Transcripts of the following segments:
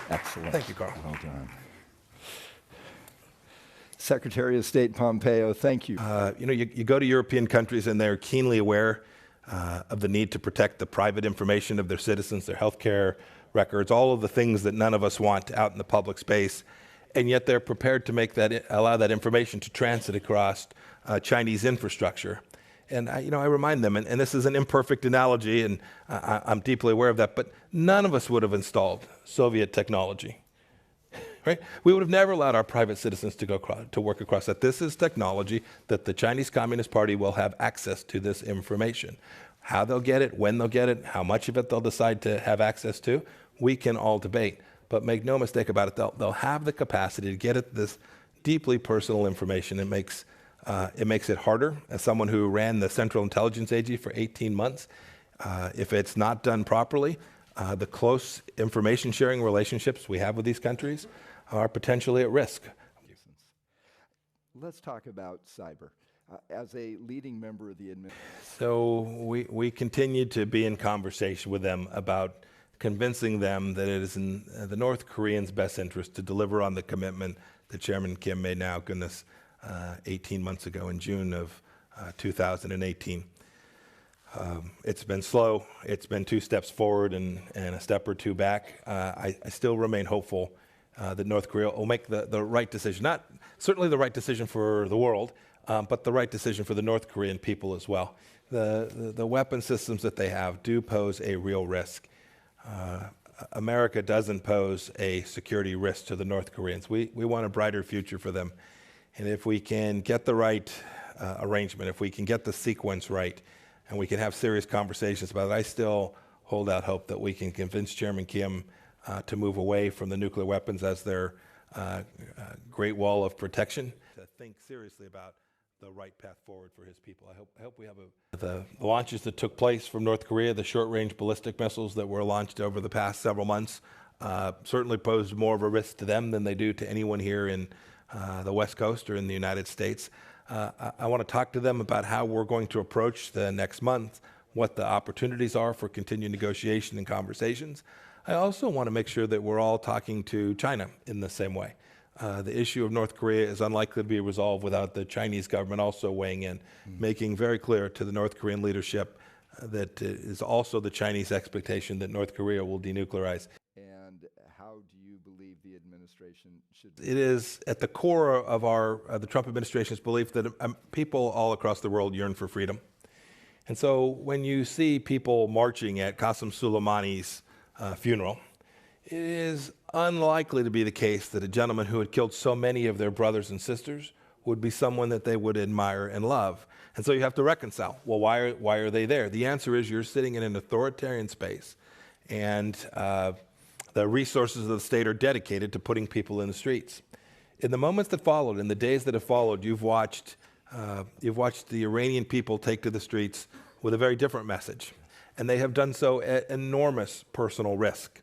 Excellent. Thank you, Carl. Well done. Secretary of State Pompeo, thank you. You go to European countries and they're keenly aware of the need to protect the private information of their citizens, their healthcare records, all of the things that none of us want out in the public space, and yet they're prepared to allow that information to transit across Chinese infrastructure. And I remind them, and this is an imperfect analogy, and I'm deeply aware of that, but none of us would have installed Soviet technology. Right? We would have never allowed our private citizens to work across that. This is technology that the Chinese Communist Party will have access to this information. How they'll get it, when they'll get it, how much of it they'll decide to have access to, we can all debate. But make no mistake about it, they'll have the capacity to get at this deeply personal information. It makes it harder. As someone who ran the Central Intelligence Agency for 18 months, if it's not done properly, the close information sharing relationships we have with these countries are potentially at risk. Let's talk about cyber. As a leading member of the administration. So we continue to be in conversation with them about convincing them that it is in the North Koreans' best interest to deliver on the commitment that Chairman Kim made now, 18 months ago in June of 2018. It's been slow. It's been 2 steps forward and a step or 2 back. I still remain hopeful that North Korea will make the right decision. Not certainly the right decision for the world, but the right decision for the North Korean people as well. The weapon systems that they have do pose a real risk. America doesn't pose a security risk to the North Koreans. We want a brighter future for them. And if we can get the right arrangement, if we can get the sequence right, and we can have serious conversations about it, I still hold out hope that we can convince Chairman Kim to move away from the nuclear weapons as their great wall of protection, to think seriously about the right path forward for his people. I hope we have the launches that took place from North Korea, the short-range ballistic missiles that were launched over the past several months, certainly posed more of a risk to them than they do to anyone here in the West Coast or in the United States. I want to talk to them about how we're going to approach the next month, what the opportunities are for continued negotiation and conversations. I also want to make sure that we're all talking to China in the same way. The issue of North Korea is unlikely to be resolved without the Chinese government also weighing in, making very clear to the North Korean leadership that it is also the Chinese expectation that North Korea will denuclearize. And how do you believe the administration should? It is at the core of the Trump administration's belief that people all across the world yearn for freedom. And so when you see people marching at Qasem Soleimani's funeral, it is unlikely to be the case that a gentleman who had killed so many of their brothers and sisters would be someone that they would admire and love. And so you have to reconcile. Well, why are they there? The answer is you're sitting in an authoritarian space, and the resources of the state are dedicated to putting people in the streets. In the moments that followed, in the days that have followed, you've watched the Iranian people take to the streets with a very different message. And they have done so at enormous personal risk.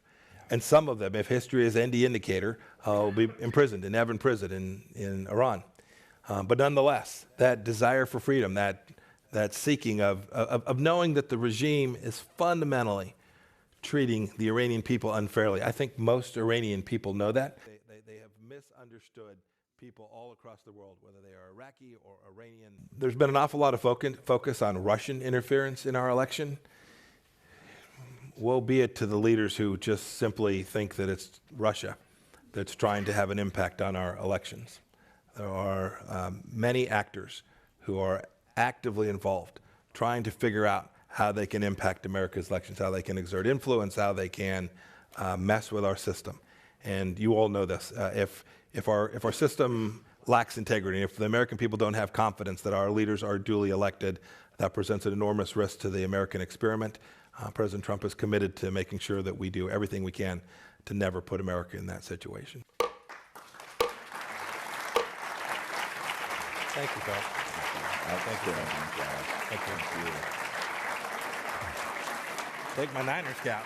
And some of them, if history is any indicator, will be imprisoned and have imprisoned in Iran. But nonetheless, that desire for freedom, that seeking of knowing that the regime is fundamentally treating the Iranian people unfairly. I think most Iranian people know that. They have misunderstood people all across the world, whether they are Iraqi or Iranian. There's been an awful lot of focus on Russian interference in our election. Woe be it to the leaders who just simply think that it's Russia that's trying to have an impact on our elections. There are many actors who are actively involved, trying to figure out how they can impact America's elections, how they can exert influence, how they can mess with our system. And you all know this. If our system lacks integrity, if the American people don't have confidence that our leaders are duly elected, that presents an enormous risk to the American experiment. President Trump is committed to making sure that we do everything we can to never put America in that situation. Thank you, Carl. Thank you. Thank you. Take my Niners cap.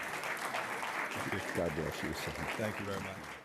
God bless you. Thank you very much.